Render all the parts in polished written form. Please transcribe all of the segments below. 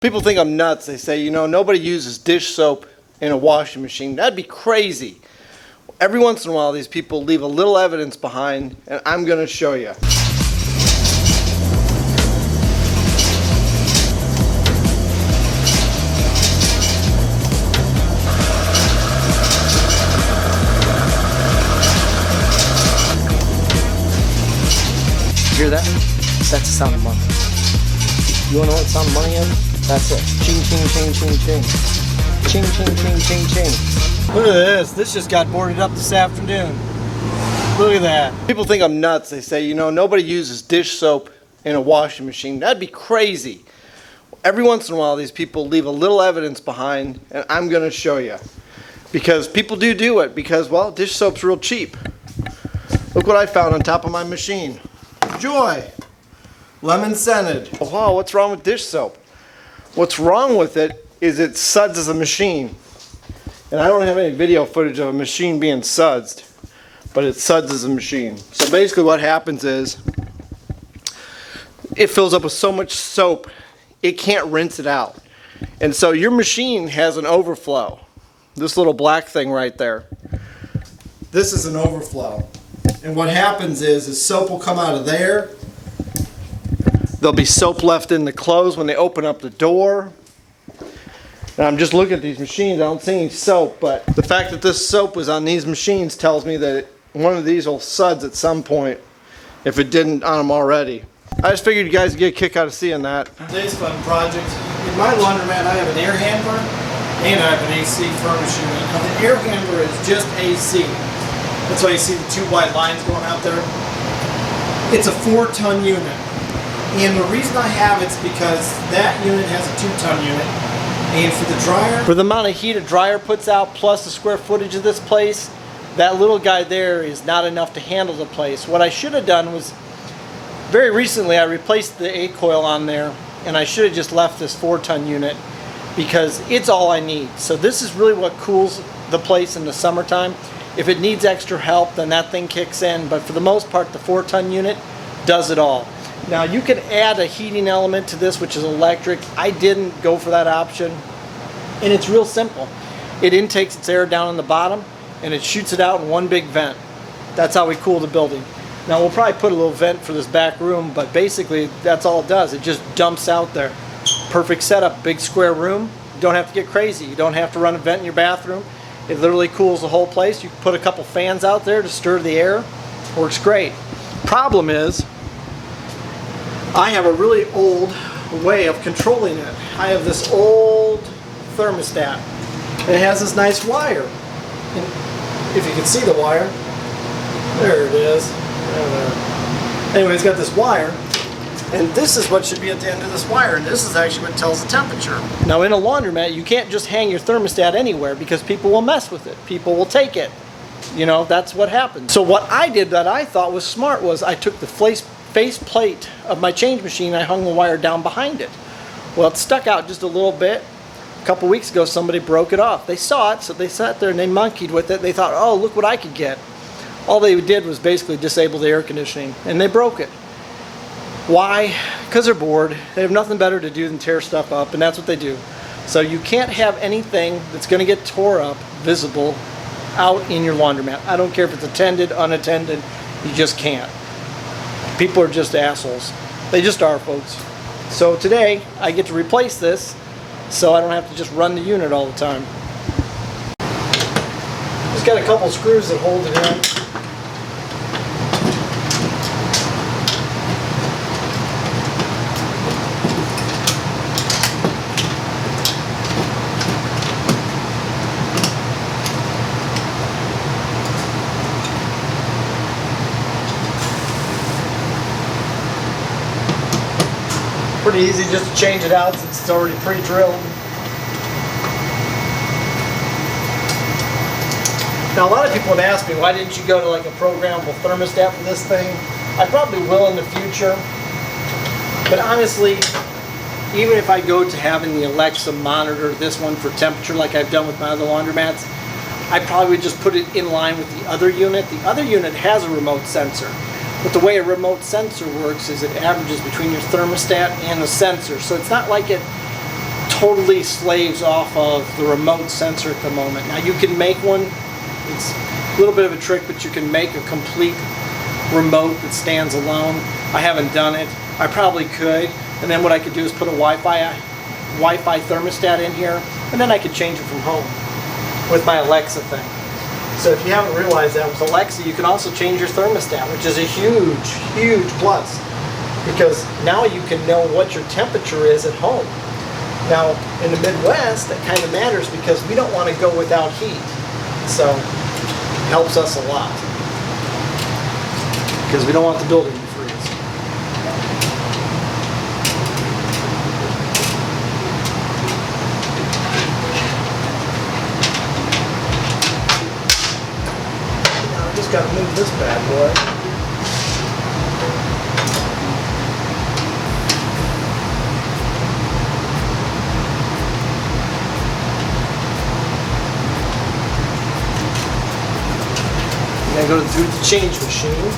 People think I'm nuts. They say, you know, nobody uses dish soap in a washing machine. That'd be crazy. Every once in a while, these people leave a little evidence behind, and I'm going to show you. Hear that? That's the sound of money. You wanna know what the sound of money is? That's it. Ching, ching, ching, ching, ching. Ching, ching, ching, ching, ching. Look at this. This just got boarded up this afternoon. Look at that. People think I'm nuts. They say, you know, nobody uses dish soap in a washing machine. That'd be crazy. Every once in a while, these people leave a little evidence behind, and I'm gonna show you. Because people do it, because, well, dish soap's real cheap. Look what I found on top of my machine. Joy, lemon scented. Oh, wow, what's wrong with dish soap? What's wrong with it is it suds as a machine. And I don't have any video footage of a machine being sudsed, but it suds as a machine. So basically what happens is it fills up with so much soap, it can't rinse it out. And so your machine has an overflow. This little black thing right there. This is an overflow. And what happens is soap will come out of there. There'll be soap left in the clothes when they open up the door. And I'm just looking at these machines. I don't see any soap, but the fact that this soap was on these machines tells me that one of these will suds at some point if it didn't on them already. I just figured you guys would get a kick out of seeing that. Today's fun project. In my laundromat, I have an air handler and I have an AC furnace unit. Now the air handler is just AC. That's why you see the two white lines going out there. It's a 4-ton unit. And the reason I have it's because that unit has a 2-ton unit. And for the dryer, for the amount of heat a dryer puts out plus the square footage of this place, that little guy there is not enough to handle the place. What I should have done was, very recently I replaced the A coil on there, and I should have just left this 4-ton unit because it's all I need. So this is really what cools the place in the summertime. If it needs extra help, then that thing kicks in, but for the most part, the 4-ton unit does it all. Now, you can add a heating element to this, which is electric. I didn't go for that option, and it's real simple. It intakes its air down in the bottom, and it shoots it out in one big vent. That's how we cool the building. Now, we'll probably put a little vent for this back room, but basically, that's all it does. It just dumps out there. Perfect setup, big square room. You don't have to get crazy. You don't have to run a vent in your bathroom. It literally cools the whole place. You can put a couple fans out there to stir the air. Works great. Problem is, I have a really old way of controlling it. I have this old thermostat. It has this nice wire. And if you can see the wire, there it is. Anyway, it's got this wire. And this is what should be at the end of this wire, and this is actually what tells the temperature. Now in a laundromat, you can't just hang your thermostat anywhere because people will mess with it. People will take it. You know, that's what happens. So what I did that I thought was smart was I took the face plate of my change machine and I hung the wire down behind it. Well, it stuck out just a little bit. A couple weeks ago, somebody broke it off. They saw it, so they sat there and they monkeyed with it. They thought, oh, look what I could get. All they did was basically disable the air conditioning, and they broke it. Why? Because they're bored. They have nothing better to do than tear stuff up, and that's what they do. So you can't have anything that's going to get tore up visible out in your laundromat. I don't care if it's attended, unattended, you just can't. People are just assholes. They just are, folks. So today, I get to replace this so I don't have to just run the unit all the time. Just got a couple screws that hold it in. Pretty easy just to change it out since it's already pre-drilled. Now a lot of people have asked me, why didn't you go to like a programmable thermostat for this thing? I probably will in the future, but honestly, even if I go to having the Alexa monitor this one for temperature like I've done with my other laundromats, I probably would just put it in line with the other unit. The other unit has a remote sensor. But the way a remote sensor works is it averages between your thermostat and the sensor. So it's not like it totally slaves off of the remote sensor at the moment. Now you can make one, it's a little bit of a trick, but you can make a complete remote that stands alone. I haven't done it. I probably could, and then what I could do is put a Wi-Fi thermostat in here, and then I could change it from home with my Alexa thing. So if you haven't realized that with Alexa, you can also change your thermostat, which is a huge, huge plus, because now you can know what your temperature is at home. Now in the Midwest, that kind of matters because we don't want to go without heat, so it helps us a lot because we don't want the building to freeze. Got to move this bad boy. I'm going to go through the change machine.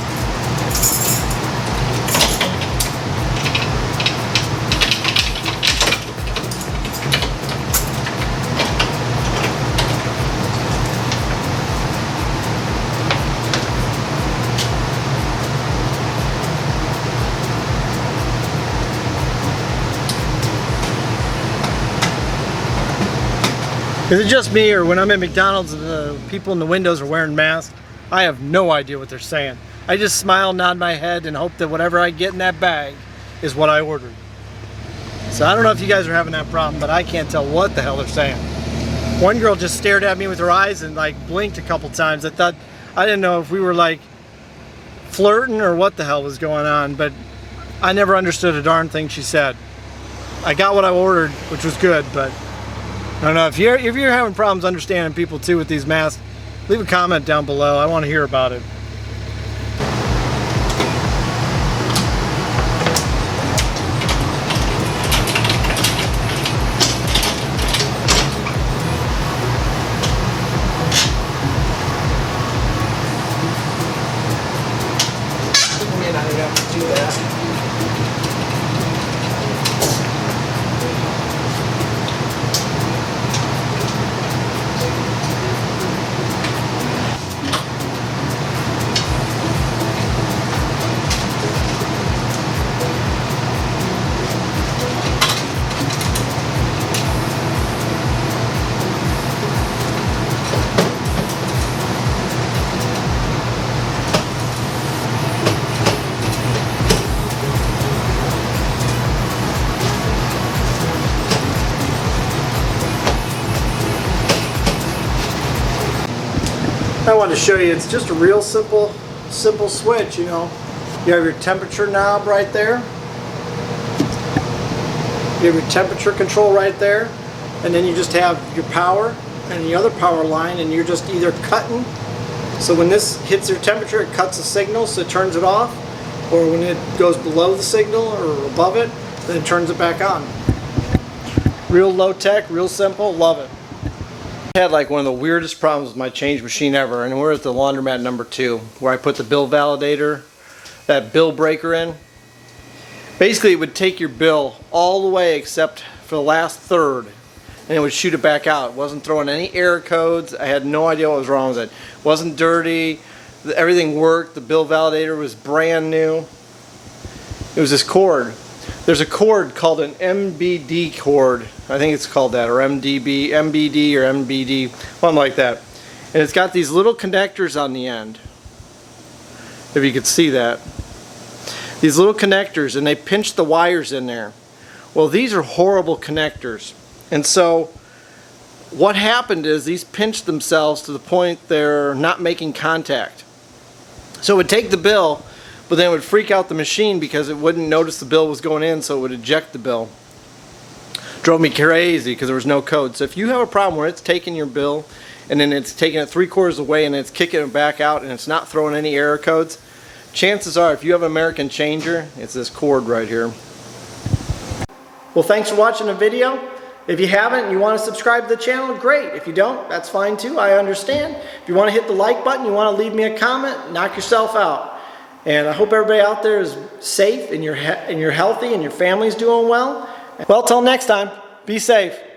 Is it just me, or when I'm at McDonald's and the people in the windows are wearing masks, I have no idea what they're saying. I just smile, nod my head, and hope that whatever I get in that bag is what I ordered. So I don't know if you guys are having that problem, but I can't tell what the hell they're saying. One girl just stared at me with her eyes and like blinked a couple times. I didn't know if we were like flirting or what the hell was going on, but I never understood a darn thing she said. I got what I ordered, which was good, but I don't know, if you're having problems understanding people too with these masks, leave a comment down below. I want to hear about it. I may not even have to do that. I wanted to show you, it's just a real simple switch, you know. You have your temperature knob right there. You have your temperature control right there. And then you just have your power and the other power line, and you're just either cutting. So when this hits your temperature, it cuts the signal, so it turns it off. Or when it goes below the signal or above it, then it turns it back on. Real low tech, real simple, love it. I had like one of the weirdest problems with my change machine ever, and we're at the laundromat number 2, where I put the bill validator, that bill breaker in. Basically it would take your bill all the way except for the last third, and it would shoot it back out. It wasn't throwing any error codes. I had no idea what was wrong with it. It wasn't dirty, everything worked, the bill validator was brand new. It was this cord. There's a cord called an MBD cord. I think it's called that, or MBD or MBD, something like that. And it's got these little connectors on the end. If you could see that. These little connectors, and they pinch the wires in there. Well, these are horrible connectors. And so what happened is these pinched themselves to the point they're not making contact. So it would take the bill, but then it would freak out the machine because it wouldn't notice the bill was going in, so it would eject the bill. Drove me crazy because there was no code. So if you have a problem where it's taking your bill and then it's taking it 3/4 away and it's kicking it back out and it's not throwing any error codes, chances are if you have an American changer, it's this cord right here. Well, thanks for watching the video. If you haven't and you want to subscribe to the channel, great. If you don't, that's fine too. I understand. If you want to hit the like button, you want to leave me a comment, knock yourself out. And I hope everybody out there is safe and you're healthy and your family's doing well. Well, till next time. Be safe.